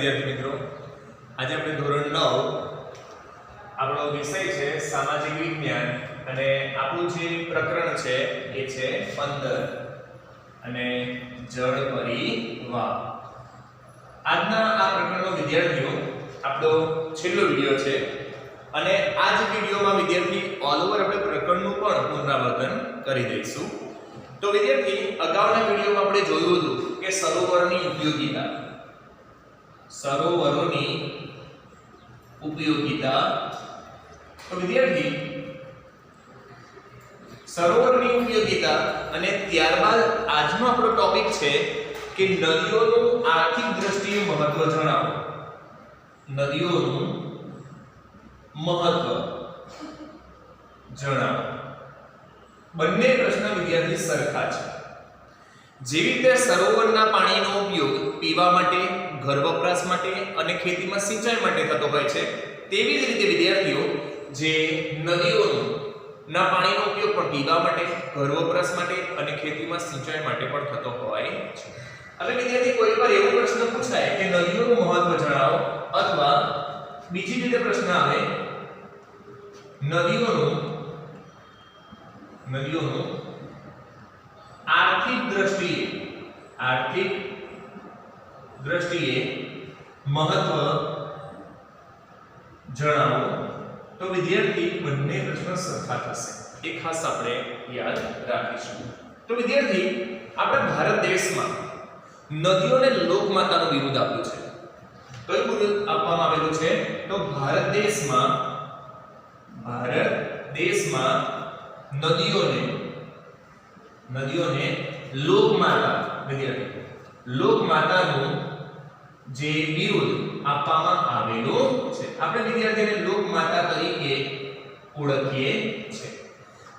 વિદ્યાર્થી મિત્રો, આજે આપણે ધોરણ 9 આપણો વિષય છે સામાજિક વિજ્ઞાન અને આપણું જે પ્રકરણ છે એ છે 15 અને જળ પરિવાહ. આજના આ પ્રકરણનો વિદ્યાર્થીઓ આપણો છેલ્લો વિડિયો છે અને આ જ વિડિયોમાં વિદ્યાર્થી ઓલ ઓવર આપણે પ્રકરણનું પણ પુનરાવર્તન કરી દઈશું. તો વિદ્યાર્થી અગાઉના વિડિયોમાં આપણે જોયું હતું કે સરોવરની ઉપયોગિતા, સરોવરોની ઉપયોગિતા. તો વિદ્યાર્થી સરોવરની ઉપયોગિતા અને ત્યારબાદ આજનો આપણો ટોપિક છે કે નદીઓનું આર્થિક દ્રષ્ટિએ મહત્વ જણાવો. નદીઓનું મહત્વ જણાવો. બંને પ્રશ્ન વિદ્યાર્થી સરખા છે. જેવી રીતે સરોવરના પાણીનો ઉપયોગ પીવા માટે, ઘર વપરાશ માટે અને ખેતીમાં સિંચાઈ માટે થતો હોય છે, તેવી જ રીતે વિદ્યાર્થીઓ જે નદીઓના પાણીનો ઉપયોગ પણ પીવા માટે, ઘર વપરાશ માટે અને ખેતીમાં સિંચાઈ માટે પણ થતો હોય છે. હવે વિદ્યાર્થી કોઈવાર એવો પ્રશ્ન પૂછાય કે નદીઓનું મહત્વ જણાવો, અથવા બીજી રીતે પ્રશ્ન આવે નદીઓનું આર્થિક દ્રષ્ટિએ મહત્વ જણાવો, તો વિદ્યાર્થી બંને પ્રશ્ન સરખા થશે. એ ખાસ આપણે યાદ રાખીશું. તો વિદ્યાર્થી આપણા ભારત દેશમાં નદીઓને લોકમાતાનું બિરુદ આપ્યું છે. કયું બિરુદ આપવામાં આવેલું છે? તો ભારત દેશમાં નદીઓને લોકમાતા, વિદ્યાર્થી લોકમાતાનું જે બિરુદ આપવામાં આવેલું છે. આપણે વિદ્યાર્થીને લોકમાતા તરીકે ઓળખીએ છીએ.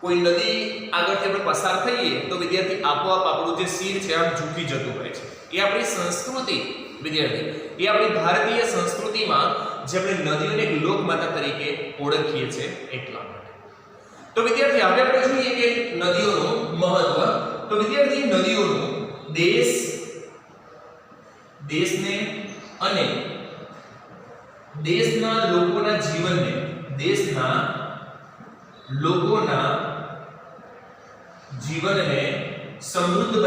કોઈ નદી આગળથી આપણે પસાર થઈએ તો વિદ્યાર્થી આપોઆપ આપણું જે શિર છે આમ ઝૂકી જતું હોય છે. એ આપણી સંસ્કૃતિ વિદ્યાર્થી, એ આપણી ભારતીય સંસ્કૃતિમાં જે આપણે નદીઓને એક લોકમાતા તરીકે ઓળખીએ છીએ એટલા માટે. તો વિદ્યાર્થી હવે આપણે જોઈએ કે નદીઓનું મહત્વ. તો વિદ્યાર્થી નદીઓનું દેશને અને દેશના લોકોના જીવનને સમૃદ્ધ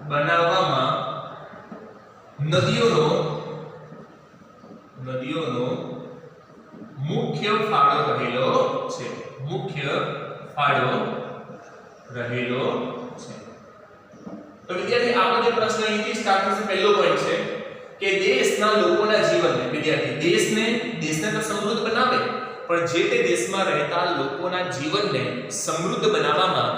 બનાવવામાં નદીઓનો મુખ્ય ફાળો રહેલો છે. તો વિદ્યાર્થી આપણો જે પ્રશ્ન અહીંથી સ્ટાર્ટ થશે. પહેલો પોઈન્ટ છે કે દેશના લોકોના જીવનને, વિદ્યાર્થી દેશને તો સમૃદ્ધ બનાવે, પણ જે તે દેશમાં રહેતા લોકોના જીવનને સમૃદ્ધ બનાવવામાં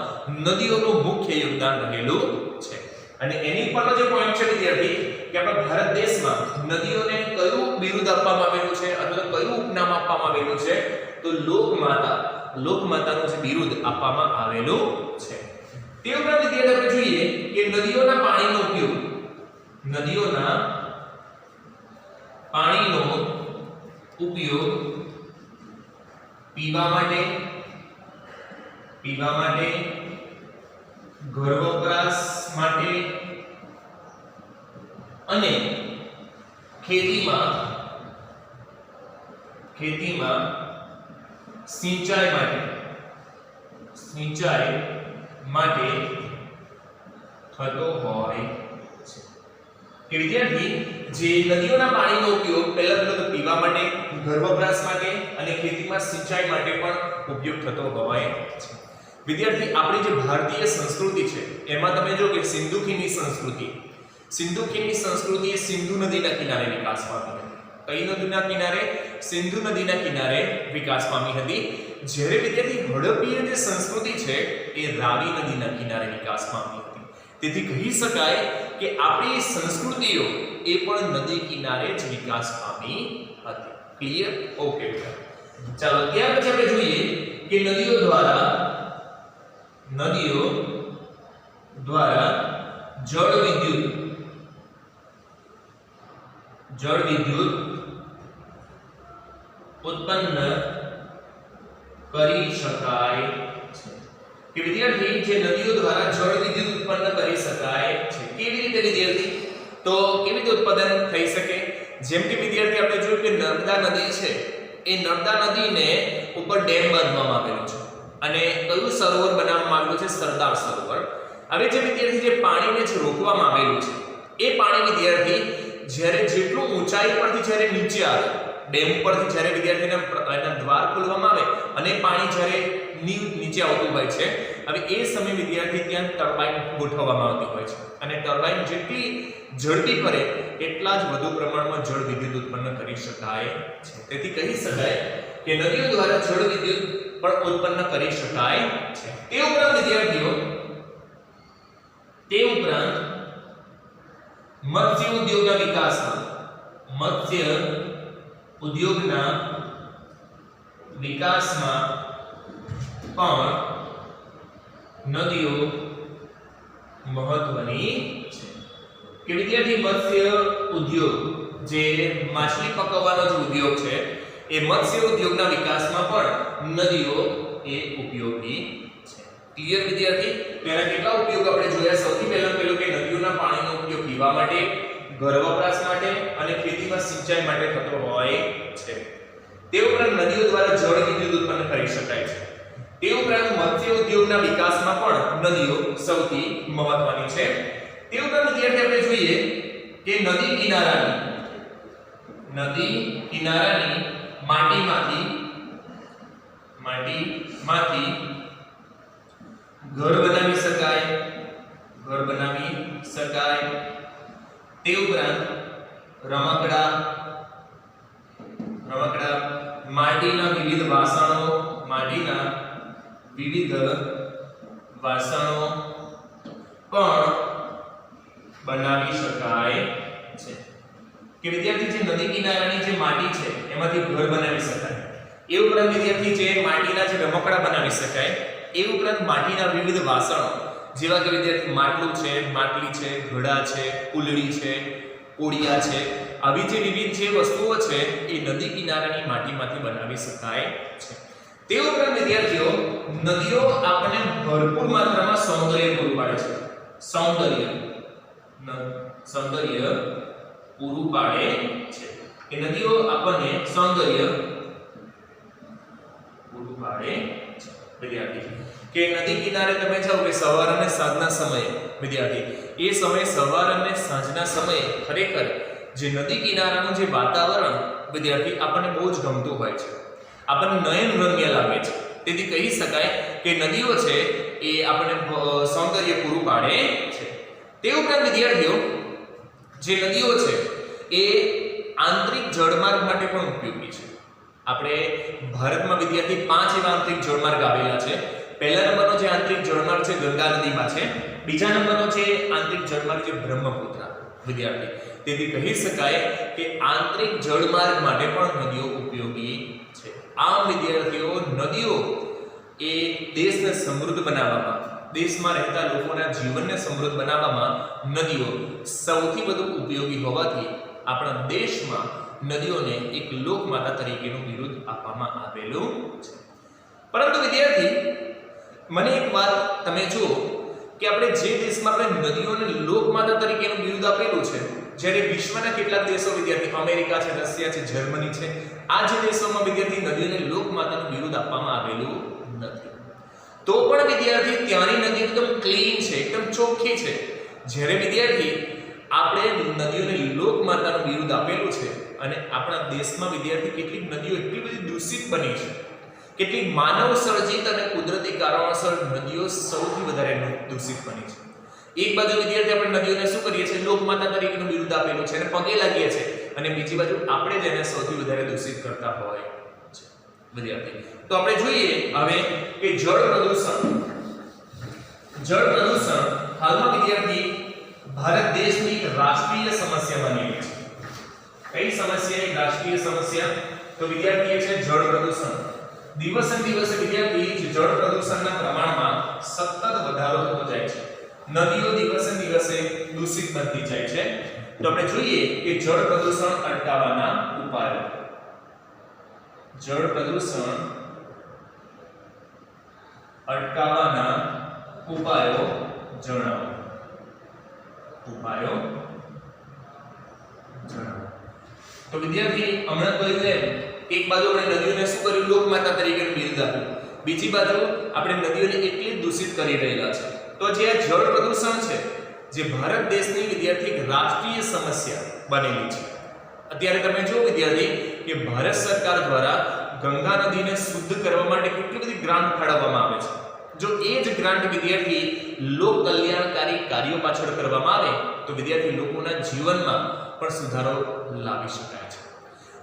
નદીઓનું મુખ્ય યોગદાન રહેલું છે. અને એની પરનો જે પોઈન્ટ છે વિદ્યાર્થી કે આપણા ભારત દેશમાં નદીઓને કયું બિરુદ આપવામાં આવેલું છે અથવા કયું ઉપનામ આપવામાં આવેલું છે? તો લોકમાતાનું જે બિરુદ આપવામાં આવેલું છે. તે ઉપરાંત વિદ્યાર્થી આપણે જોઈએ કે નદીઓના પાણીનો ઉપયોગ પીવા માટે, ઘર વપરાશ માટે અને ખેતીમાં સિંચાઈ માટે થતો હોય છે. કે વિદ્યાર્થી જે નદીઓના પાણીનો ઉપયોગ પહેલા તો પીવા માટે, ઘર વપરાશ માટે અને ખેતીમાં સિંચાઈ માટે પણ ઉપયોગ થતો હોય છે. વિદ્યાર્થી આપણી જે ભારતીય સંસ્કૃતિ છે એમાં તમે જો કે સિંધુ ખીણની સંસ્કૃતિ એ સિંધુ નદીના કિનારે વિકાસ પામી હતી. કઈ નદીના કિનારે? સિંધુ નદીના કિનારે વિકાસ પામી હતી. જ્યારે વિદ્યાર્થી હડપ્પીય જે સંસ્કૃતિ છે એ રાવી નદીના કિનારે વિકાસ પામી હતી. તેથી કહી શકાય કે આપણી સંસ્કૃતિઓ એ પણ નદી કિનારે જ વિકાસ પામી હતી. ક્લિયર? ઓકે. ચાલો ત્યાર પછી આપણે જોઈએ કે નદીઓ દ્વારા જળ વિદ્યુત ઉત્પન્ન કરી શકાય છે. કે વિદ્યાર્થી જે નદીઓ દ્વારા જળ વિદ્યુત ઉત્પન્ન કરી શકાય છે. તો કેવી રીતે ઉત્પાદન થઈ શકે? જેમ કે વિદ્યાર્થી આપણે જોયું કે નર્મદા નદી છે, એ નર્મદા નદીને ઉપર ડેમ બાંધવામાં આવેલો છે અને કયું સરોવર બનાવવામાં આવેલું છે? સરદાર સરોવર. હવે જે વિદ્યાર્થી જે પાણીને જે રોકવામાં આવેલું છે, એ પાણી વિદ્યાર્થી જ્યારે જેટલું ઊંચાઈ પરથી જ્યારે નીચે આવે, ડેમ પરથી જ્યારે વિદ્યાર્થીના એના દ્વાર ખોલવામાં આવે અને પાણી જ્યારે નીચે આવતું હોય છે, હવે એ સમય વિદ્યાર્થી ત્યાં ટર્બાઇન ગોઠવવામાં આવતી હોય છે અને ટર્બાઇન જેટલી ઝડપી ફરે એટલા જ વધુ પ્રમાણમાં જળ વિદ્યુત ઉત્પન્ન કરી શકાય છે. તેથી કહી શકાય કે નદીઓ દ્વારા જળ વિદ્યુત પણ ઉત્પન્ન કરી શકાય છે. તે ઉપરાંત વિદ્યાર્થીઓ મત્સ્ય ઉદ્યોગના વિકાસમાં પણ નદીઓ મહત્વની છે. કે વિદ્યાર્થી મત્સ્ય ઉદ્યોગ જે માછલી પકવવાનો જે ઉદ્યોગ છે, એ મત્સ્ય ઉદ્યોગના વિકાસમાં પણ નદીઓ એ ઉપયોગી છે. ક્લિયર વિદ્યાર્થી? તેના કેટલા ઉપયોગ આપણે જોયા? સૌથી પહેલા પેલું કે નદીઓના પાણીનો ઉપયોગ પીવા માટે, ઘર વપરાશ માટે અને ખેતીમાં સિંચાઈ માટે થતો હોય છે. તે ઉપરાંત નદીઓ દ્વારા જળ વિદ્યુત ઉત્પન્ન કરી શકાય છે. તે ઉપરાંત મત્સ્ય ઉદ્યોગના વિકાસમાં પણ નદીઓ સૌથી મહત્વની છે. તે ઉપરાંત વિદ્યાર્થી આપણે જોઈએ કે નદી કિનારાની માટીમાંથી ઘર બનાવી શકાય. તે ઉપરાંત રમકડા, માટીના વિવિધ વાસણો પણ બનાવી શકાય છે. કે વિદ્યાર્થી જે નદી કિનારાની જે માટી છે એમાંથી ઘર બનાવી શકાય. એ ઉપરાંત વિદ્યાર્થી જે માટીના જે રમકડા બનાવી શકાય. એ ઉપરાંત માટીના વિવિધ વાસણો જેવા કે વિદ્યાર્થી માટલું છે, માટલી છે, ઘડા છે, કુલડી છે, કોડિયા છે, આવી જે વિવિધ જે વસ્તુઓ છે એ નદી કિનારાની માટીમાંથી બનાવી શકાય છે. તે ઉપરાંત વિદ્યાર્થીઓ નદીઓ આપણને ભરપૂર માત્રામાં સૌંદર્ય પૂરું પાડે છે. સૌંદર્ય પૂરું પાડે છે. કે નદીઓ આપણને સૌંદર્ય પૂરું પાડે છે. વિદ્યાર્થી કે નદી કિનારે તમે જાઓ કે સવાર અને સાંજના સમયે વિદ્યાર્થી, એ સમય સવાર અને સાંજના સમયે ખરેખર જે નદી કિનારાનું જે વાતાવરણ વિદ્યાર્થી આપણને બહુ જ ગમતું હોય છે, આપણને નયન રમ્ય લાગે છે. તેથી કહી શકાય કે નદીઓ છે એ આપણને સૌંદર્ય પૂરું પાડે છે. તે ઉપરાંત વિદ્યાર્થીઓ જે નદીઓ છે એ આંતરિક જળમાર્ગ માટે પણ ઉપયોગી છે. આપણે ભારતમાં વિદ્યાર્થી 5 એવા આંતરિક જળમાર્ગ આવેલા છે. પહેલા નંબરનો જે આંતરિક જળમાર્ગ છે ગંગા નદીમાં છે. બીજા નંબરનો જે આંતરિક જળમાર્ગ છે બ્રહ્મપુત્ર વિદ્યાર્થી. તેથી કહી શકાય કે આંતરિક જળમાર્ગ માટે પણ નદીઓ ઉપયોગી છે. આમ વિદ્યાર્થીઓ નદીઓ એ દેશને સમૃદ્ધ બનાવવામાં, દેશમાં રહેતા લોકોના જીવનને સમૃદ્ધ બનાવવામાં નદીઓ સૌથી વધુ ઉપયોગી હોવાથી આપણા દેશમાં નદીઓને એક લોકમાતા તરીકેનું બિરુદ આપવામાં આવેલું છે. પરંતુ વિદ્યાર્થી મને એક વાત તમે જુઓ કે આપણે જે દેશમાં આપણે નદીઓને લોકમાતા તરીકેનું બિરુદ આપેલું છે, જ્યારે વિશ્વના કેટલાક દેશો વિદ્યાર્થી અમેરિકા છે, રશિયા છે, જર્મની છે, આ જે દેશોમાં વિદ્યાર્થી નદીઓને લોકમાતાનું બિરુદ આપવામાં આવેલું નથી. તો પણ વિદ્યાર્થી ત્યાંની નદી એકદમ ક્લીન છે, એકદમ ચોખ્ખી છે. જ્યારે વિદ્યાર્થી આપણે નદીઓને લોકમાતાનું બિરુદ આપેલું છે અને આપણા દેશમાં વિદ્યાર્થી કેટલીક નદીઓ એટલી બધી દૂષિત બની છે, કેટલીક માનવ સર્જિત અને કુદરતી કારણોસર નદીઓ સૌથી વધારે દૂષિત બની છે. એક બાજુ વિદ્યાર્થી આપણે નદીઓને શું કરીએ છીએ? લોકમાતા તરીકેનું બિરુદ આપેલું છે અને પગે લાગીએ છીએ, અને બીજી બાજુ આપણે જ એને સૌથી વધારે દૂષિત કરતા હોય છે વિદ્યાર્થી. તો આપણે જોઈએ હવે કે જળ પ્રદૂષણ હાલમાં વિદ્યાર્થી ભારત દેશની એક રાષ્ટ્રીય સમસ્યા બની ગઈ છે. કઈ સમસ્યા? એક રાષ્ટ્રીય સમસ્યા. તો વિદ્યાર્થી એ છે જળ પ્રદૂષણ. દિવસે દિવસે વિદ્યાર્થી જળ પ્રદૂષણના પ્રમાણમાં સતત વધારો થતો જાય છે. નદીઓ દિવસે દિવસે દૂષિત બનતી જાય છે. તો આપણે જોઈએ કે જળ પ્રદૂષણ અટકાવવાના ઉપાયો. જળ પ્રદૂષણ અટકાવવાના ઉપાયો જણાવો. ઉપાયો તો વિદ્યાર્થી હમણાં કહ્યું એમ એક બાજુ આપણે નદીઓને શું કર્યું, લોકમાતા તરીકેનું બિરુદ આપ્યું, બીજી બાજુ આપણે નદીઓને એટલી દૂષિત કરી રહેલા છે. તો જે આ જળ પ્રદૂષણ છે જે ભારત દેશની વિદ્યાર્થી એક રાષ્ટ્રીય સમસ્યા બનેલી છે. અત્યારે તમે જુઓ વિદ્યાર્થી કે ભારત સરકાર દ્વારા ગંગા નદીને શુદ્ધ કરવા માટે કેટલી બધી ગ્રાન્ટ ફાળવવામાં આવે છે. જો એ જ ગ્રાન્ટ વિદ્યાર્થી લોક કલ્યાણકારી કાર્યો પાછળ કરવામાં આવે તો વિદ્યાર્થી લોકોના જીવનમાં પણ સુધારો લાવી શકાય છે.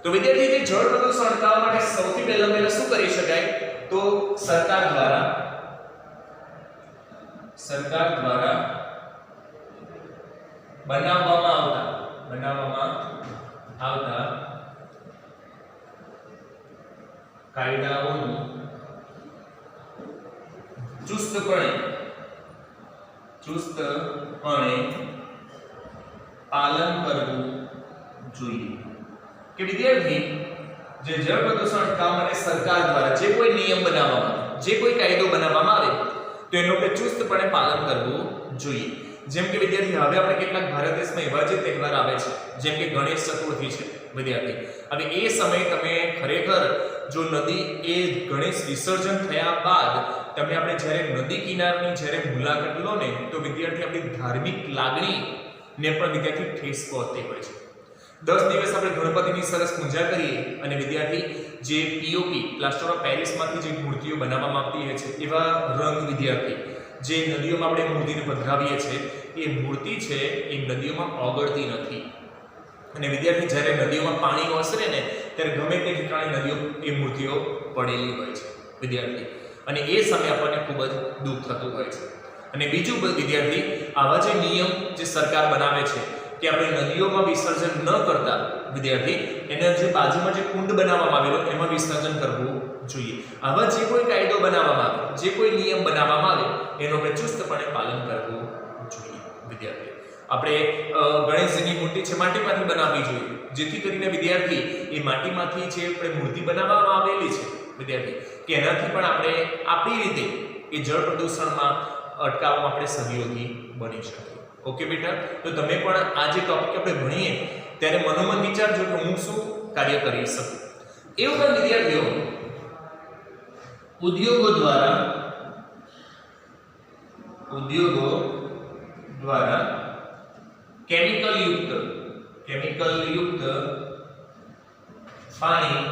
તો વિદ્યાર્થી જે જળ પ્રદૂષણ અટકાવવા માટે સૌથી પહેલા શું કરી શકાય, તો સરકાર દ્વારા બનાવવામાં આવતા કાયદાઓનું ચુસ્તપણે પાલન કરવું જોઈએ. કે વિદ્યાર્થી જે જળ પ્રદૂષણ અટકાવવા માટે સરકાર દ્વારા જે કોઈ નિયમ બનાવવામાં આવે, જે કોઈ કાયદો બનાવવામાં આવે તો એનું આપણે ચુસ્તપણે પાલન કરવું જોઈએ. જેમ કે વિદ્યાર્થી હવે આપણે કેટલાક ભારત દેશમાં એવા જે તહેવાર આવે છે જેમ કે ગણેશ ચતુર્થી છે વિદ્યાર્થી. હવે એ સમયે તમે ખરેખર જો નદી એ ગણેશ વિસર્જન થયા બાદ તમે આપણે જ્યારે નદી કિનારની જ્યારે મુલાકાત લો ને તો વિદ્યાર્થી આપણી ધાર્મિક લાગણીને પણ વિદ્યાર્થી ઠેસ પહોંચતી હોય છે. 10 દિવસ આપણે ગણપતિની સરસ પૂજા કરીએ અને વિદ્યાર્થી જે પીઓપી પ્લાસ્ટર ઓફ પેરિસમાંથી જે મૂર્તિઓ બનાવવામાં આવતી હોય છે એવા રંગ વિદ્યાર્થી જે નદીઓમાં આપણે મૂર્તિને પધરાવીએ છીએ એ મૂર્તિ છે એ નદીઓમાં ઓગળતી નથી. અને વિદ્યાર્થી જ્યારે નદીઓમાં પાણી ઓસરે ને ત્યારે ગમે તે ઠેકાણે નદીઓ એ મૂર્તિઓ પડેલી હોય છે વિદ્યાર્થી. અને એ સમયે આપણને ખૂબ જ દુઃખ થતું હોય છે. અને બીજું વિદ્યાર્થી આવા જે નિયમ જે સરકાર બનાવે છે કે આપણે નદીઓમાં વિસર્જન ન કરતા વિદ્યાર્થી એના જે બાજુમાં જે કુંડ બનાવવામાં આવેલો એમાં વિસર્જન કરવું જોઈએ. આવા જે કોઈ કાયદો બનાવવામાં આવે, જે કોઈ નિયમ બનાવવામાં આવે એનું આપણે ચુસ્તપણે પાલન કરવું જોઈએ વિદ્યાર્થી. આપણે ગણેશજીની મૂર્તિ છે માટીમાંથી બનાવવી જોઈએ જેથી કરીને વિદ્યાર્થી એ માટીમાંથી જે આપણે મૂર્તિ બનાવવામાં આવેલી છે વિદ્યાર્થી કે એનાથી પણ આપણે આપણી રીતે એ જળ પ્રદૂષણમાં અટકાવવામાં આપણે સહયોગી બની શકીએ. ઓકે બેટા, તો તમે પણ આ જે ટોપિક આપણે ભણીએ ત્યારે મનોમન વિચારજો કે હું શું કાર્ય કરી શકું. એ ઉપરાંત વિદ્યાર્થીઓ ઉદ્યોગો દ્વારા કેમિકલ યુક્ત પાણી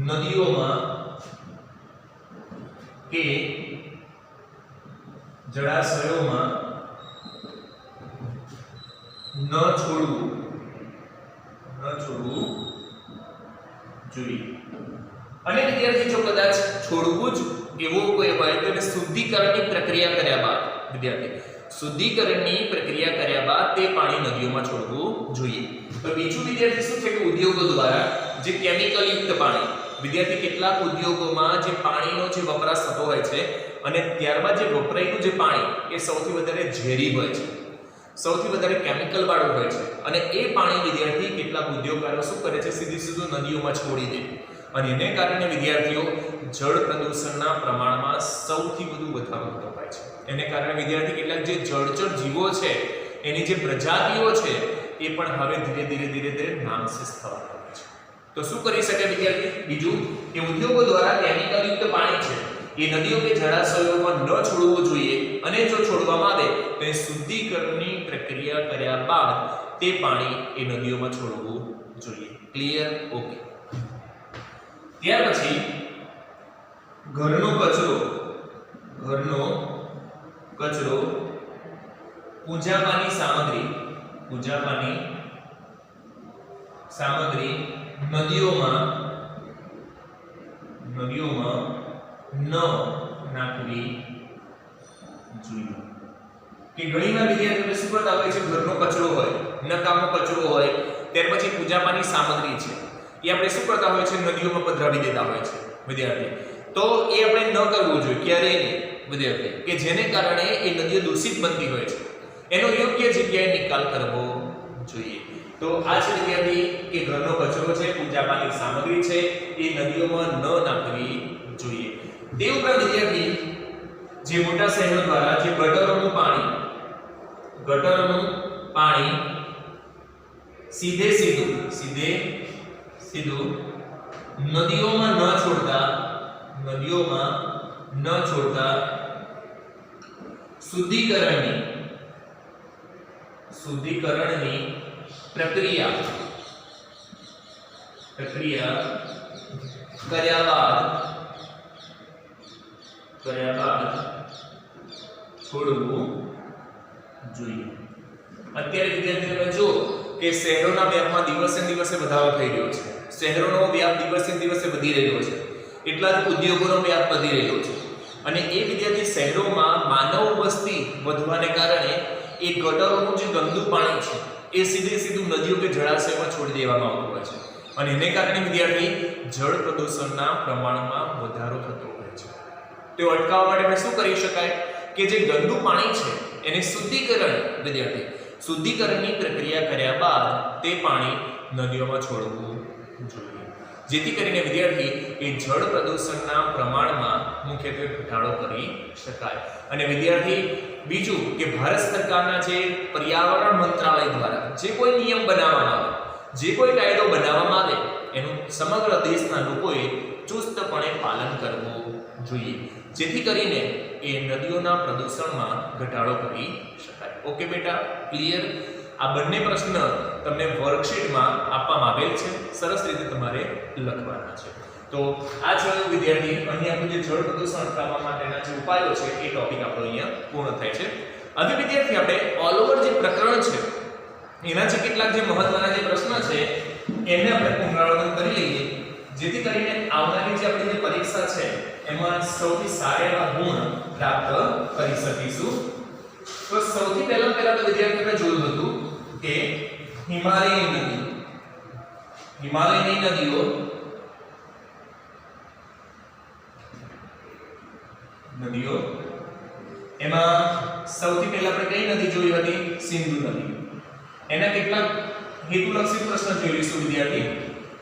નદીઓમાં કે જળાશયોમાં ન છોડવું જોઈએ. અને વિદ્યાર્થી જો કદાચ છોડવું જ એવો કોઈ હોય તો એને શુદ્ધિકરણની પ્રક્રિયા કર્યા બાદ તે પાણી નદીઓમાં છોડવું જોઈએ. તો બીજું વિદ્યાર્થી શું છે કે ઉદ્યોગો દ્વારા જે કેમિકલ યુક્ત પાણી વિદ્યાર્થી કેટલાક ઉદ્યોગોમાં જે પાણીનો જે વપરાશ થતો હોય છે અને ત્યારબાદ જે વપરાયેલું જે પાણી એ સૌથી વધારે ઝેરી હોય છે, સૌથી વધારે કેમિકલ વાળું હોય છે અને એ પાણી વિદ્યાર્થી કેટલાક ઉદ્યોગકારો શું કરે છે સીધું નદીઓમાં છોડી દે અને એને કારણે વિદ્યાર્થીઓ જળ પ્રદૂષણના પ્રમાણમાં સૌથી વધુ વધારો થતો હોય છે. એને કારણે વિદ્યાર્થી કેટલાક જે જળચર જીવો છે એની જે પ્રજાતિઓ છે એ પણ હવે ધીરે ધીરે નામશેષ થવા લાગે છે. તો શું કરી શકે વિદ્યાર્થી? બીજું કે ઉદ્યોગો દ્વારા કેમિકલ યુક્ત પાણી છે એ નદીઓ કે જળાશયોમાં ન છોડવું જોઈએ અને જો છોડવામાં આવે તો એ શુદ્ધિકરણની પ્રક્રિયા કર્યા બાદ તે પાણી એ નદીઓમાં છોડવું જોઈએ. ક્લિયર? ઓકે. ત્યાર પછી ઘરનો કચરો પૂજાપાની સામગ્રી નદીઓમાં ન નાખવી જોઈએ. કે ઘણીવાર વિદ્યાર્થીઓ શું કરતા હોય છે, ઘરનો કચરો હોય, નકામો કચરો હોય, ત્યાર પછી પૂજાપાની સામગ્રી છે એ આપણે શું કરતા હોય છે નદીઓમાં પધરાવી દેતા હોય છે વિદ્યાર્થી. તો એ આપણે ન કરવું જોઈએ ક્યારેય નહીં વિદ્યાર્થી, કે જેને કારણે એ નદીઓ દૂષિત બનતી હોય છે. એનો યોગ્ય જગ્યાએ નિકાલ કરવો જોઈએ. તો આ છે વિદ્યાર્થી કે ઘરનો કચરો છે, પૂજાપાની સામગ્રી છે એ નદીઓમાં ન નાખવી જોઈએ. તે ઉપરાંત વિદ્યાર્થી જે મોટા શહેરો દ્વારા જે ગટરોનું પાણી સીધે સીધું નદીઓમાં ન છોડતા શુદ્ધિકરણની પ્રક્રિયા કર્યા બાદ છોડવું જોઈએ. અત્યારે વિદ્યાર્થીઓ જો કે શહેરોના વ્યાપમાં દિવસે ને દિવસે વધારો થઈ રહ્યો છે. શહેરોનો વ્યાપ દિવસે ને દિવસે વધી રહ્યો છે. એટલા જ ઉદ્યોગોનો વ્યાપ વધી રહ્યો છે. અને એ વિદ્યાર્થી શહેરોમાં માનવ વસ્તી વધવાને કારણે એ ગટરોનું જે ગંદુ પાણી છે એ સીધું નદીઓ કે જળાશયમાં છોડી દેવામાં આવતું હોય છે. અને એને કારણે વિદ્યાર્થી જળ પ્રદૂષણના પ્રમાણમાં વધારો થતો હોય છે. તો અટકાવવા માટે આપણે શું કરી શકાય કે જે ગંદુ પાણી છે એને શુદ્ધિકરણની પ્રક્રિયા કર્યા બાદ તે પાણી નદીઓમાં છોડવું જોઈએ, જેથી કરીને વિદ્યાર્થી એ જળ પ્રદૂષણના પ્રમાણમાં મુખ્યત્વે ઘટાડો કરી શકાય. અને વિદ્યાર્થી બીજું કે ભારત સરકારના જે પર્યાવરણ મંત્રાલય દ્વારા જે કોઈ નિયમ બનાવવામાં આવે, જે કોઈ કાયદો બનાવવામાં આવે એનું સમગ્ર દેશના લોકોએ ચુસ્તપણે પાલન કરવું જોઈએ, જેથી કરીને એ નદીઓના પ્રદૂષણમાં ઘટાડો કરી શકાય. ઓકે બેટા, ક્લિયર? આ બંને પ્રશ્ન તમને વર્કશીટમાં આપવામાં આવેલ છે, સરસ રીતે તમારે લખવાના છે. તો આ છે વિદ્યાર્થી અહીં આપણું જે જળ પ્રદૂષણ અટકાવવા માટેના જે ઉપાયો છે એ ટોપિક આપણો અહીંયા પૂર્ણ થાય છે. હવે વિદ્યાર્થી આપણે ઓલ ઓવર જે પ્રકરણ છે એના જે કેટલાક જે મહત્વના જે પ્રશ્ન છે એને આપણે પુનરાવર્તન કરી લઈએ, જેથી કરીને આવનારી જે આપણી જે પરીક્ષા છે એમાં સૌથી સારા એવા ગુણ પ્રાપ્ત કરી શકીશું. તો સૌથી પહેલા તો વિદ્યાર્થીઓએ જોયું હતું કે હિમાલયની નદીઓ એમાં સૌથી પહેલા આપણે કઈ નદી જોઈ હતી? સિંધુ નદી. એના કેટલાક હેતુલક્ષી પ્રશ્ન જોઈ લઈશું વિદ્યાર્થી.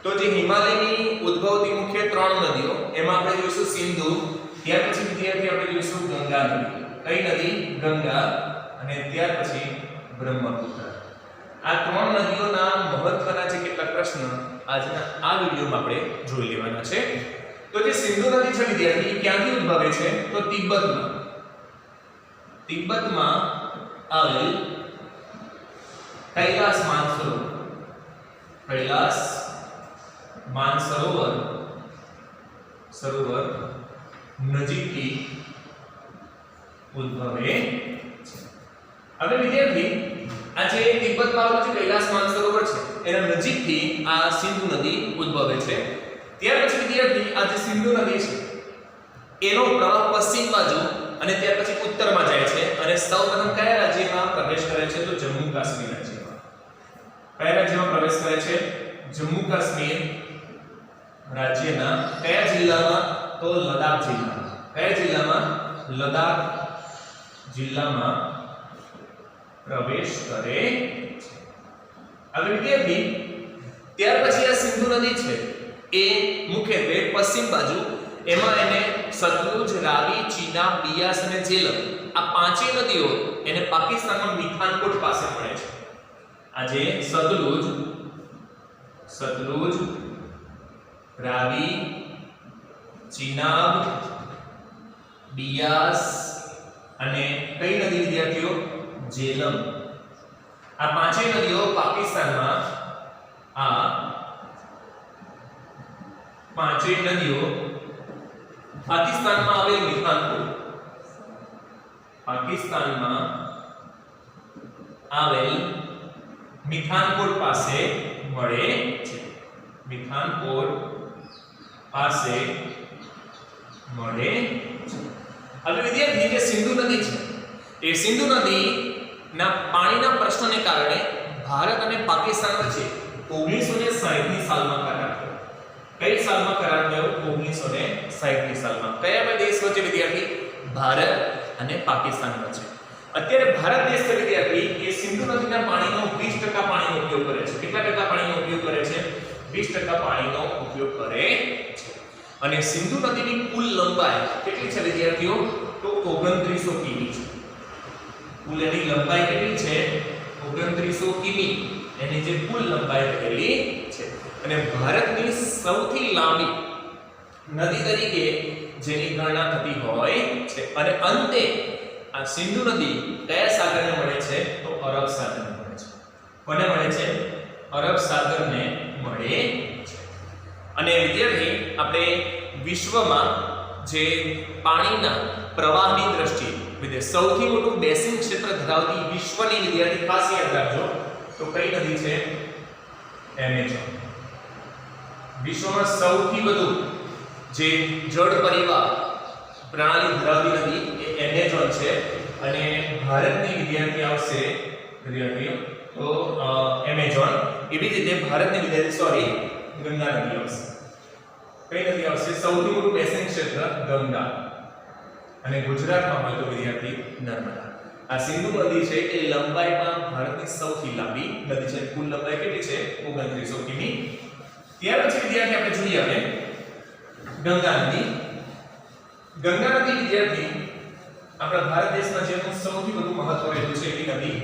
તો જે હિમાલયની ઉદ્ભવતી મુખ્ય 3 નદીઓ એમાં આપણે જોઈશું સિંધુ, ત્યાર પછી વિદ્યાર્થી આપણે જોઈશું ગંગા નદી. કઈ નદી? ગંગા. અને ત્યાર પછી બ્રહ્મપુત્ર. આ 3 નદીઓના મહત્વના જે કેટલાક પ્રશ્ન આજના આ વિડિયોમાં આપણે જોઈ લેવાના છે. તો જે સિંધુ નદી છે વિદ્યાર્થી ક્યાંથી ઉદ્ભવે છે? તો તિબ્બતમાં આવેલ કૈલાસ માનસરોવર નજીકથી ઉદ્ભવે છે. હવે વિદ્યાર્થી આ જે તિબ્બતમાં આવેલું જે કૈલાસ માનસરોવર છે એના નજીકથી આ સિંધુ નદી ઉદ્ભવે છે. ત્યાર પછી વિદ્યાર્થી આ જે સિંધુ નદી છે એનો પ્રવાહ પશ્ચિમ બાજુ અને ત્યાર પછી ઉત્તરમાં જાય છે અને સૌપ્રથમ કયા રાજ્યમાં પ્રવેશ કરે છે? તો જમ્મુ કાશ્મીર રાજ્યમાં. કયા રાજ્યમાં પ્રવેશ કરે છે? જમ્મુ કાશ્મીર રાજ્યના કયા જિલ્લામાં? તો લદાખ જિલ્લામાં. કયા જિલ્લામાં? લદાખ જિલ્લામાં પ્રવેશ કરે છે. હવે વિદ્યાર્થી ત્યાર પછી આ સિંધુ નદી છે એ મુખ્યત્વે પશ્ચિમ બાજુ એમાં એને સતલુજ, રાવી, ચીનાબ, બિયાસ અને ઝેલમ આ પાંચેય નદીઓ એને પાકિસ્તાનના મિઠાનકોટ પાસે મળે છે. આજે સતલુજ, રાવી, ચીનાબ, બિયાસ અને કઈ નદી વિદ્યાર્થીઓ? ઝેલમ. આ પાંચેય નદીઓ પાકિસ્તાનમાં આવેલ મિઠાનકોટ પાસે મળે છે. હવે વિદ્યાર્થી જે સિંધુ નદી છે એ સિંધુ નદીના પાણીના પ્રશ્નને કારણે ભારત અને પાકિસ્તાન વચ્ચે 1960ની સાલમાં કરાર થયો. કઈ સાલમાં કરાર થયો? 1960ની સાલમાં. કયા બે દેશ વચ્ચે વિદ્યાર્થી? ભારત અને પાકિસ્તાન વચ્ચે. અત્યારે ભારત દેશ છે વિદ્યાર્થી એ સિંધુ નદીના પાણીનો 20% પાણીનો ઉપયોગ કરે છે. કેટલા ટકા પાણીનો ઉપયોગ કરે છે? 20% પાણીનો ઉપયોગ કરે છે. અને સિંધુ નદીની કુલ લંબાઈ કેટલી છે વિદ્યાર્થીઓ? તો 2900 કિમી છે. કુલ એની લંબાઈ કેટલી છે? 2900 કિમી એની જે કુલ લંબાઈ રહેલી છે અને ભારતની સૌથી લાંબી નદી તરીકે જેની ગણના થતી હોય છે અને અંતે આ સિંધુ નદી કયા સાગરને મળે છે તો અરબ સાગરને મળે છે. કોને મળે છે? અરબ સાગરને મળે છે. અને વિદ્યાર્થી આપણે વિશ્વમાં જે પાણીના પ્રવાહની દ્રષ્ટિએ સૌથી મોટું બેસિન ક્ષેત્ર ધરાવતી વિશ્વની વિદ્યાર્થી ખાસ યાદ રાખજો તો કઈ નદી છે? એમેઝોન. વિશ્વમાં સૌથી વધુ જે જળ પરિવહન પ્રણાલી ધરાવતી નદી એ એમેઝોન છે અને ભારતની વિદ્યાર્થી આવશે વિદ્યાર્થીઓ તો એમેઝોન. એવી જ રીતે ભારતની વિદ્યાર્થી ગંગા નદી આવશે. કઈ નદી આવશે? સૌથી મોટું બેસિન ક્ષેત્ર ગંગા. અને ગુજરાતમાં હોય તો વિદ્યાર્થી નર્મદા. આ સિંધુ નદી છે એ લંબાઈમાં ભારતની સૌથી લાંબી નદી છે. કુલ લંબાઈ કેટલી છે? 2900 કિમી. ત્યાર પછી વિદ્યાર્થી આપણે જોઈએ હવે ગંગા નદી. ગંગા નદી વિદ્યાર્થી આપણા ભારત દેશમાં જેનું સૌથી વધુ મહત્વ રહેલું છે એવી નદી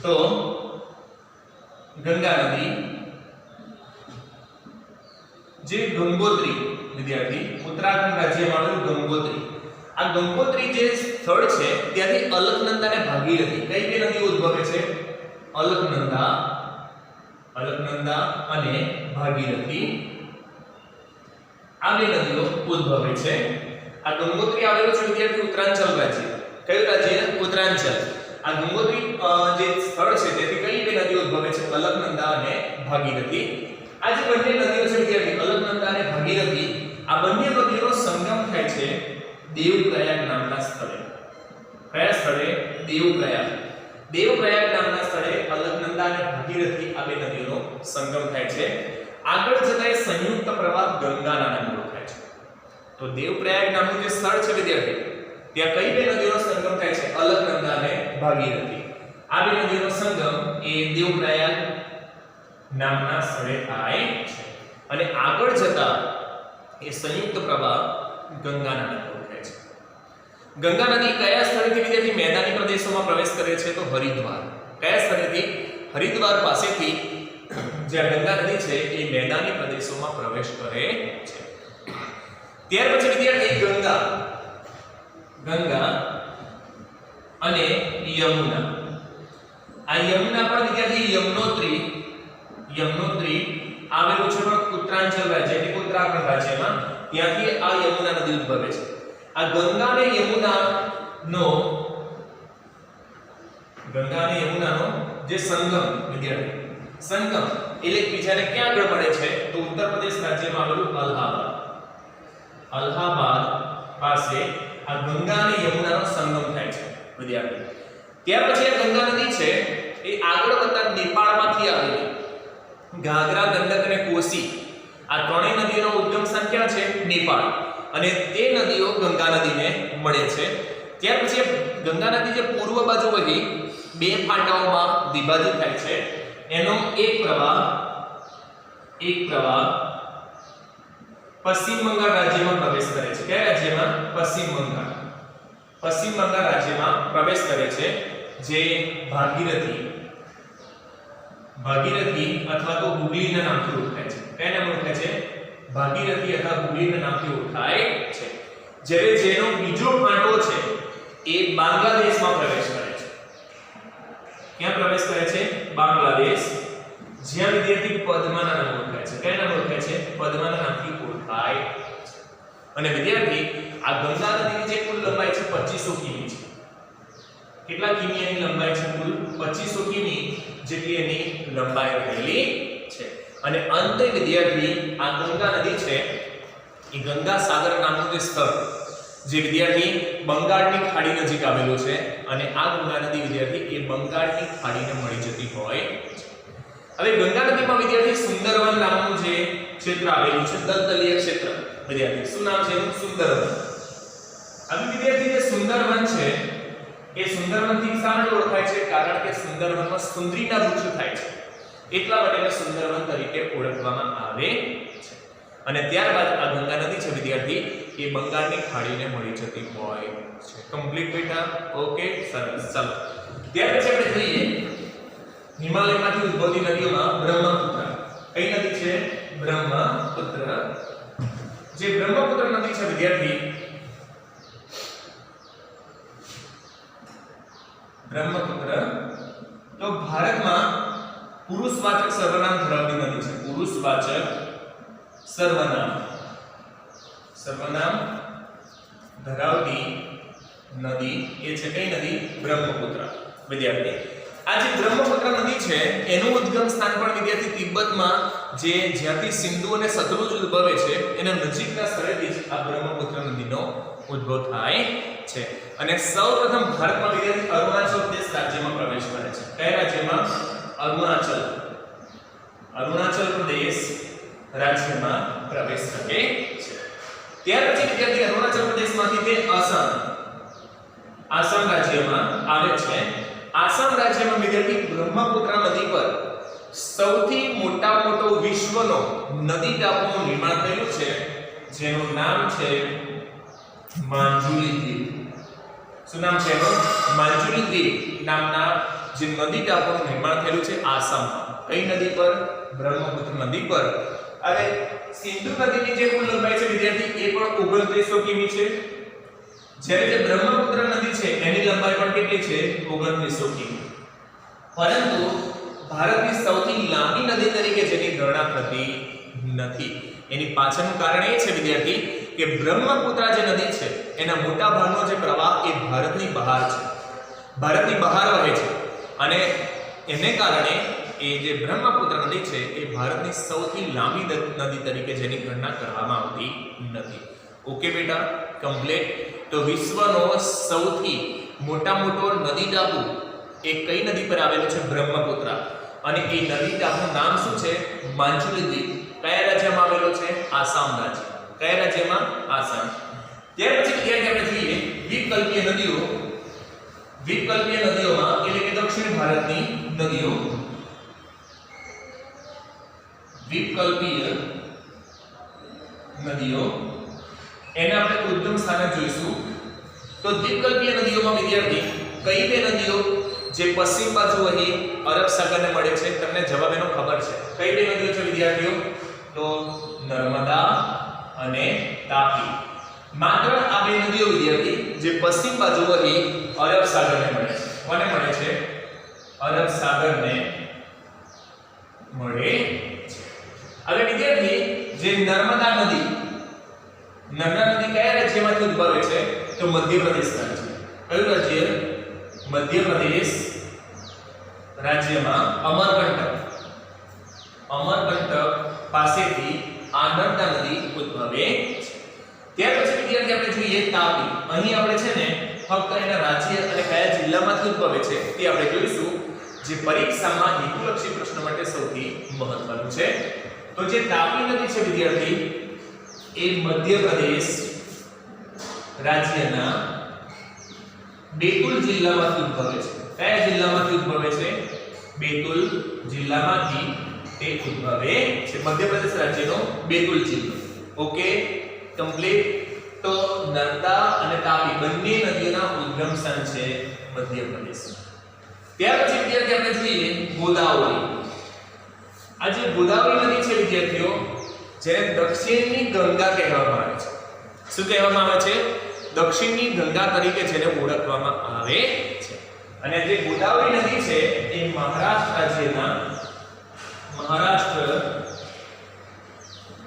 તો ગંગા નદી જે ગંગોત્રી વિદ્યાર્થી ઉત્તરાખંડ રાજ્યમાં આવેલું ગંગોત્રી. આ ગંગોત્રી જે સ્થળ છે ત્યાંથી અલકનંદા અને ભાગીરથી કઈ બે નદીઓ ઉદ્ભવે છે? અલકનંદા અને ભાગીરથી આ બે નદીઓ ઉદ્ભવે છે. આ ગંગોત્રી આવેલું છે વિદ્યાર્થી ઉત્તરાંચલ રાજ્ય. કયું રાજ્ય? ઉત્તરાંચલ. આ ગંગોત્રી જે સ્થળ છે તેથી કઈ બે નદીઓ ઉદ્ભવે છે? અલકનંદા અને ભાગીરથી. આ જે બંને નદીઓ છે વિદ્યાર્થી અલકનંદા અને ભાગીરથી આ બંને નદીઓનો સંગમ થાય છે દેવપ્રયાગ નામના સ્થળે. કયા સ્થળે? દેવપ્રયાગ. દેવપ્રયાગ નામના સ્થળે અલકનંદા અને ભાગીરથી આ બે નદીઓનો સંગમ થાય છે. આગળ જતા એ સંયુક્ત પ્રવાહ ગંગાના નામે ઓળખાય છે. તો દેવપ્રયાગ નામનું જે સ્થળ છે વિદ્યાર્થી ત્યાં કઈ બે નદીઓનો સંગમ થાય છે? અલકનંદા અને ભાગીરથી. આ બે નદીઓનો સંગમ એ દેવપ્રયાગ નામના સ્થળે થાય છે અને આગળ જતા એ સંયુક્ત પ્રવાહ ગંગાના નામે ઓળખાય છે. ગંગા નદી કયા સ્થળેથી વિદ્યાર્થી મેદાની પ્રદેશોમાં પ્રવેશ કરે છે તો હરિદ્વાર. કયા સ્થળેથી? હરિદ્વાર પાસેથી જ્યાં ગંગા નદી છે એ મેદાની પ્રદેશોમાં પ્રવેશ કરે છે. ત્યાર પછી વિદ્યાર્થી ગંગા અને યમુના. આ યમુના પણ વિદ્યાર્થી યમનોત્રી આવેલું છે ઉત્તરાંચલ રાજ્ય એટલે ઉત્તરાખંડ રાજ્યમાં. ત્યાંથી આ યમુના નદી ઉદ્ભવે છે. આ ગંગા અને યમુનાનો જે સંગમ વિદ્યાર્થી સંગમ એટલે બીજાને ક્યાં આગળ મળે છે તો ઉત્તર પ્રદેશ રાજ્યમાં આવેલું અલ્હાબાદ પાસે આ ગંગા અને યમુનાનો સંગમ થાય છે વિદ્યાર્થી. ત્યાર પછી આ ગંગા નદી છે એ આગળ વધતા નેપાળમાંથી આવેલી ઘાઘરા, ગંડક અને કોસી આ ત્રણેય નદીઓનો ઉદ્ગમ સ્થાન ક્યાં છે? નેપાળ. અને તે નદીઓ ગંગા નદીને મળે છે. ત્યાર પછી ગંગા નદી જે પૂર્વ બાજુ વહી બે ફાટાઓમાં વિભાજિત થાય છે. એનો એક પ્રવાહ પશ્ચિમ બંગાળ રાજ્યમાં પ્રવેશ કરે છે. કયા રાજ્યમાં? પશ્ચિમ બંગાળ રાજ્યમાં પ્રવેશ કરે છે જે ભાગીરથી અથવા તો હુગલીના નામથી ઓળખાય છે. કયા નામ ઓળખાય છે? ભાગીરથી અથવા હુગલીના નામથી ઓળખાય છે. જ્યારે જેનો બીજો ફાંટો છે એ બાંગ્લાદેશમાં પ્રવેશ કરે છે. ક્યાં પ્રવેશ કરે છે? બાંગ્લાદેશ. જ્યાં વિદ્યાર્થી પદ્માના નામ ઓળખાય છે. કયા નામ ઓળખાય છે? પદ્માના નામથી ઓળખાય છે. અને વિદ્યાર્થી આ ગંગા નદીની જે કુલ લંબાઈ છે 2500 કિમી છે. કેટલા કિમી એની લંબાઈ છે? કુલ 2500 કિમી જેટલી એની લંબાઈ રહેલી છે. અને અંતે વિદ્યાર્થી આ ગંગા નદી છે એ ગંગા સાગર નામનું જે સ્થળ જે વિદ્યાર્થી બંગાળની ખાડી નજીક આવેલું છે અને આ ગંગા નદી વિદ્યાર્થી એ બંગાળની ખાડીને મળી જતી હોય છે. હવે ગંગા નદીમાં વિદ્યાર્થી સુંદરવન નામનું જે ક્ષેત્ર આવેલું છે દલદલીય ક્ષેત્ર વિદ્યાર્થી શું નામ છે? સુંદરવન. હવે વિદ્યાર્થી જે સુંદરવન છે એ સુંદરવનથી શા માટે ઓળખાય છે? કારણ કે સુંદરવનમાં સુંદરીના વૃક્ષ થાય છે એટલા માટે એને સુંદરવન તરીકે ઓળખવામાં આવે છે. અને ત્યારબાદ આ ગંગા નદી છે વિદ્યાર્થી એ બંગાળની ખાડીને મળી જતી હોય છે. કમ્પ્લીટ બેટા? ઓકે, સરસ. ચાલો ત્યાર પછી આપણે જોઈએ હિમાલયમાંથી ઉદ્ભવતી નદીઓમાં બ્રહ્મપુત્ર. કઈ નદી છે? બ્રહ્મપુત્ર. જે બ્રહ્મપુત્ર નદી છે વિદ્યાર્થી, બ્રહ્મપુત્ર તો ભારતમાં પુરુષવાચક સર્વનામ ધરાવતી નદી છે. પુરુષવાચક સર્વનામ ધરાવતી નદી એ છે કઈ નદી? બ્રહ્મપુત્ર. વિદ્યાર્થી આ જે બ્રહ્મપુત્ર નદી છે એનું ઉદ્ગમ સ્થાન પણ વિદ્યાર્થી તિબ્બતમાં જે જ્યાંથી સિંધુ અને સતલુજ ઉદ્ભવે છે એના નજીકના સ્થળેથી જ આ બ્રહ્મપુત્ર નદીનો ઉદ્ભવ થાય છે. અને સૌપ્રથમ ભારતમાં વિદ્યાર્થી અરુણાચલ પ્રદેશ રાજ્યમાં પ્રવેશ કરે છે. કયા રાજ્યમાં? અરુણાચલ પ્રદેશ રાજ્યમાં પ્રવેશ કરે છે. ત્યાર પછી વિદ્યાર્થી અરુણાચલ પ્રદેશમાંથી તે આસામ રાજ્યમાં આવે છે. આસામ રાજ્યમાં વિદ્યાર્થી બ્રહ્મપુત્ર નદી પર સૌથી મોટો વિશ્વનો નદી ટાપુનું નિર્માણ થયું છે જેનું નામ છે માંજુલી દ્વીપ. શું નામ છે એનું? માંજુલી દ્વીપ નામના જે નદી ટાપુનું નિર્માણ થયેલું છે આસામમાં. કઈ નદી પર? બ્રહ્મપુત્ર નદી પર. હવે સિંધુ નદીની જે કુલ લંબાઈ છે વિદ્યાર્થી એ પણ 2900 કિમી છે. જ્યારે જે બ્રહ્મપુત્ર નદી છે એની લંબાઈ પણ કેટલી છે? 2900 કિમી. પરંતુ ભારતની સૌથી લાંબી નદી તરીકે જેની ગણના થતી નથી. એની પાછળનું કારણ એ છે વિદ્યાર્થી કે બ્રહ્મપુત્ર જે નદી છે એના મોટા ભાગનો જે પ્રવાહ એ ભારતની બહાર છે. ભારતની બહાર વહે છે અને એને કારણે એ જે બ્રહ્મપુત્ર નદી છે એ ભારતની સૌથી લાંબી નદી તરીકે જેની ગણના કરવામાં આવતી નથી. ઓકે બેટા, કમ્પ્લીટ. તો વિશ્વનો સૌથી મોટો નદી ટાપુ એ કઈ નદી પર આવેલો છે? બ્રહ્મપુત્ર. અને એ નદી ટાપુનું નામ શું છે? માંજુલી દ્વીપ. કયા રાજ્યમાં આવેલો છે? આસામ રાજ્ય. કયા રાજ્યમાં? આસામ. ત્યાર પછી આપણે જોઈએ દ્વીપકલ્પીય નદીઓ. દ્વીપકલ્પીય નદીઓમાં એટલે કે દક્ષિણ ભારતની નદીઓ. દ્વીપકલ્પીય નદીઓ એને આપણે ઉદ્ગમ સ્થાને જોઈશું. તો દ્વીપકલ્પીય નદીઓમાં વિદ્યાર્થી કઈ બે નદીઓ જે પશ્ચિમ બાજુ વહી અરબ સાગરને મળે છે? તમને જવાબ એનો ખબર છે. કઈ બે નદીઓ છે વિદ્યાર્થીઓ? તો નર્મદા અને તાપી. માત્ર આ બે નદીઓ વિદ્યાર્થી જે પશ્ચિમ બાજુ વહી અરબ સાગરને મળે છે. કોને મળે છે? અરબ સાગરને મળે છે. હવે વિદ્યાર્થી જે નર્મદા નદી કયા રાજ્યમાંથી ઉદ્ભવે છે? તો મધ્યપ્રદેશ રાજ્ય. કયું રાજ્ય? મધ્યપ્રદેશ રાજ્યમાં અમરકંટક પાસેથી આ નર્મદા નદી ઉદ્ભવે છે. ત્યાર પછી વિદ્યાર્થી આપણે જોઈએ તાપી. અહીં આપણે છે ને ફક્ત એના રાજ્ય અને કયા જિલ્લામાંથી ઉદ્ભવે છે તે આપણે જોઈશું, જે પરીક્ષામાં હેતુલક્ષી પ્રશ્ન માટે સૌથી મહત્વનું છે. તો જે તાપી નદી છે વિદ્યાર્થી એ મધ્યપ્રદેશ રાજ્યના બેતુલ જિલ્લામાંથી ઉદ્ભવે છે. કયા જિલ્લામાંથી ઉદ્ભવે છે? બેતુલ જિલ્લામાંથી તે ઉદ્ભવે છે. મધ્યપ્રદેશ રાજ્યનો બેતુલ જિલ્લો. Okay, complete. તો નર્મદા અને તાપી બંને નદીઓના ઉદ્ગમ સ્થાન છે મધ્યપ્રદેશ. ત્યાર પછી વિદ્યાર્થી આપણે જોઈએ ગોદાવરી. આ જે ગોદાવરી નદી છે વિદ્યાર્થીઓ જેને દક્ષિણની ગંગા કહેવામાં આવે છે. શું કહેવામાં આવે છે? દક્ષિણની ગંગા તરીકે જેને ઓળખવામાં આવે છે. અને જે ગોદાવરી નદી છે એ મહારાષ્ટ્ર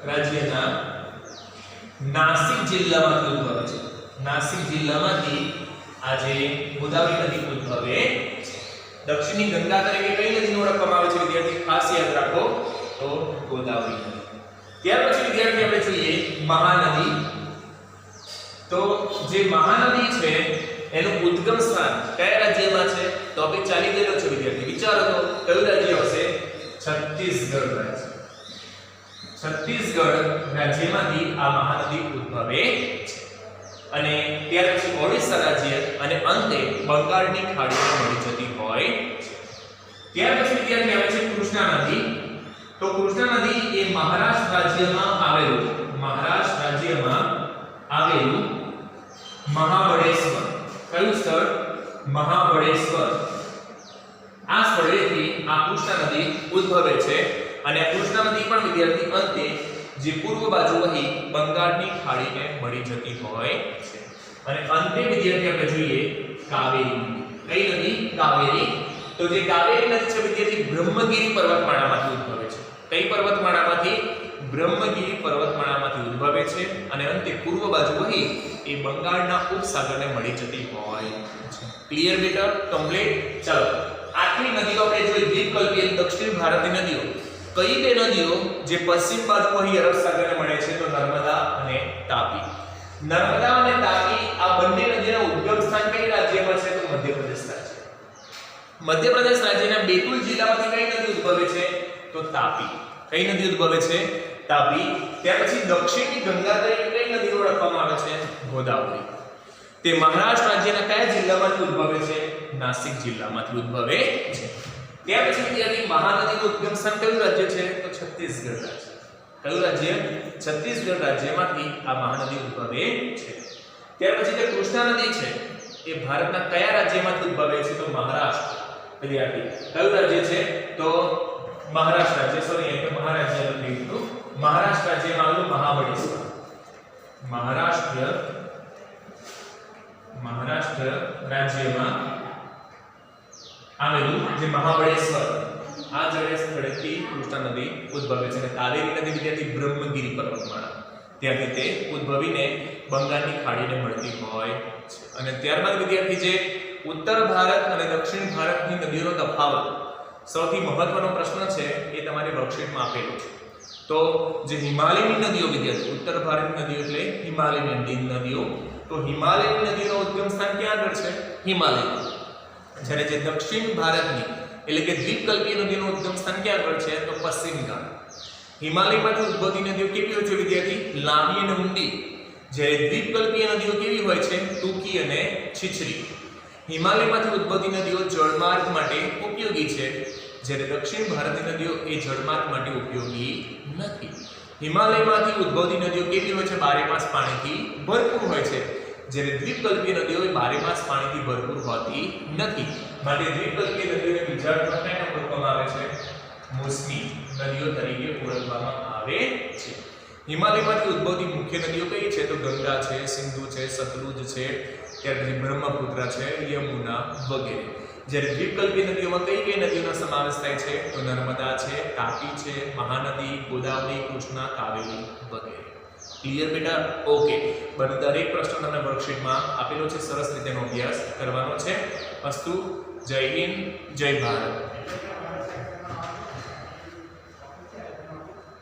રાજ્યના નાસિક જિલ્લામાંથી ઉદ્ભવે છે. નાસિક જિલ્લામાંથી આ જે ગોદાવરી નદી ઉદ્ભવે છે. દક્ષિણની ગંગા તરીકે કઈ નદીને ઓળખવામાં આવે છે વિદ્યાર્થી? ખાસ યાદ રાખો, તો ગોદાવરી નદી. ત્યાર પછી વિદ્યાર્થી આપણે જોઈએ મહાનદી. તો જે મહાનદી છે એનું ઉદ્ગમ સ્થાન કયા રાજ્યમાં છે? ટોપિક ચાલી ગયેલો છે વિદ્યાર્થી. વિચારો તો કયું રાજ્ય હશે? છત્તીસગઢ રાજ્ય. છત્તીસગઢ રાજ્યમાંથી આ મહાનદી ઉદ્ભવે છે. અને ત્યાર પછી ઓડિશા રાજ્ય અને અંતે બંગાળની ખાડીમાં મળી જતી હોય છે. ત્યાર પછી વિદ્યાર્થી આવે છે કૃષ્ણા નદી. તો કૃષ્ણા નદી એ મહારાષ્ટ્ર રાજ્યમાં આવેલું મહાબળેશ્વર. કયું સ્થળ? મહાબળેશ્વર આ સ્થળેથી આ કૃષ્ણા નદી ઉદ્ભવે છે અને આ કૃષ્ણા નદી પણ વિદ્યાર્થી અંતે જે પૂર્વ બાજુ વહી બંગાળની ખાડીને મળી જતી હોય છે અને અંતે વિદ્યાર્થી આપણે જોઈએ કાવેરી નદી. કઈ નદી? કાવેરી. તો જે કાવેરી નદી છે વિદ્યાર્થી બ્રહ્મગીરી પર્વતમાળામાંથી ઉદ્ભવે છે. કઈ પર્વતમાળામાંથી? બ્રહ્મગીરી પર્વતમાળામાંથી ઉદ્ભવે છે અને અંતે પૂર્વ બાજુ વહી એ બંગાળના ઉપસાગરને મળી જતી હોય છે. ક્લિયર બેટા? કમ્પ્લીટ. ચાલો આટલી નદીઓ આપણે જોઈ દ્વીપકલ્પીય દક્ષિણ ભારતની નદીઓ. કઈ બે નદીઓ જે પશ્ચિમ બાજુ વહી અરબ સાગરને મળે છે? તો નર્મદા અને તાપી. નર્મદા અને તાપી આ બંને નદીના ઉદ્ગમ સ્થાન કઈ રાજ્યમાં છે? તો મધ્યપ્રદેશ રાજ્ય. મધ્યપ્રદેશ રાજ્યના બેતુલ જિલ્લામાંથી કઈ નદી ઉદ્ભવે છે? તો તાપી. કઈ નદી ઉદ્ભવે છે? તાપી. ત્યાર પછી દક્ષિણની ગંગા તરીકે કઈ નદી ઓળખવામાં આવે છે? ગોદાવરી. તે મહારાષ્ટ્ર રાજ્યના કયા જિલ્લામાંથી ઉદ્ભવે છે? નાસિક જિલ્લામાંથી ઉદ્ભવે છે. ત્યાર પછી વિદ્યાર્થી મહાનદીનું ઉદ્ગમ સ્થાન કયું રાજ્ય છે? તો છત્તીસગઢ રાજ્ય. કયું રાજ્ય? છત્તીસગઢ રાજ્યમાંથી આ મહાનદી ઉદ્ભવે છે. ત્યાર પછી જે કૃષ્ણા નદી છે એ ભારતના કયા રાજ્યમાંથી ઉદ્ભવે છે? તો મહારાષ્ટ્ર. વિદ્યાર્થી કયું રાજ્ય છે? તો મહારાષ્ટ્ર રાજ્ય. સોરી અહીં તો મહારાષ્ટ્ર લખી દીધું. મહારાષ્ટ્ર રાજ્યમાં આવેલું મહાબળેશ્વર. મહારાષ્ટ્ર રાજ્યમાં આવેલું જે મહાબળેશ્વર આ જગ્યા સ્થળેથી કૃષ્ણા નદી ઉદ્ભવે છે અને કાવેરી નદી વિદ્યાર્થી બ્રહ્મગીરી પર્વતમાળા ત્યાંથી તે ઉદ્ભવીને બંગાળની ખાડીને મળતી હોય છે. અને ત્યારબાદ વિદ્યાર્થી જે ઉત્તર ભારત અને દક્ષિણ ભારતની નદીઓનો તફાવત સૌથી મહત્વનો પ્રશ્ન છે એ તમારી વર્કશીટમાં આપેલો છે. તો જે હિમાલયની નદીઓ વિદ્યાર્થી ઉત્તર ભારતની નદીઓ એટલે હિમાલયની નદીઓ. તો હિમાલયની નદીનો ઉદ્ગમ સ્થાન ક્યાં આગળ છે? હિમાલયમાં. જ્યારે જે દક્ષિણ ભારતની એટલે કે દ્વીપકલ્પીય નદીનું ઉદ્ગમ સ્થાન ક્યાં આગળ છે? તો પશ્ચિમ ઘાટ. હિમાલયમાંથી ઉદ્ભવતી નદીઓ કેવી હોય છે વિદ્યાર્થી? લાંબી અને ઊંડી. જ્યારે દ્વીપકલ્પીય નદીઓ કેવી હોય છે? ટૂંકી અને છીછરી. હિમાલયમાંથી ઉદ્ભવતી નદીઓ જળમાર્ગ માટે ઉપયોગી છે જ્યારે દક્ષિણ ભારતની નદીઓ એ જળમાર્ગ માટે ઉપયોગી નથી. હિમાલયમાંથી ઉદ્ભવતી નદીઓ કેવી હોય છે? બારેમાસ પાણીથી ભરપૂર હોય છે જ્યારે દ્વીપકલ્પીય નદીઓ એ બારેમાસ પાણીથી ભરપૂર હોતી નથી. માટે દ્વીપકલ્પીય નદીઓને બીજા અર્થમાં કઈ નામ ઓળખવામાં આવે છે? મોસમી નદીઓ તરીકે ઓળખવામાં આવે છે. હિમાલયમાંથી ઉદ્ભવતી મુખ્ય નદીઓ કઈ છે? તો ગંગા છે, સિંધુ છે, સતલુજ છે, ત્યાર પછી બ્રહ્મપુત્ર છે, યમુના વગેરે. જ્યારે દ્વીપકલ્પીય નદીઓમાં કઈ કઈ નદીઓનો સમાવેશ થાય છે? તો નર્મદા છે, તાપી છે, મહાનદી, ગોદાવરી, કૃષ્ણા, કાવેરી વગેરે. ક્લિયર બેટા? ઓકે. દરેક પ્રશ્ન તમને વર્કશીટમાં આપેલો છે. સરસ રીતે એનો અભ્યાસ કરવાનો છે. અસ્તુ. જય હિન્દ, જય ભારત.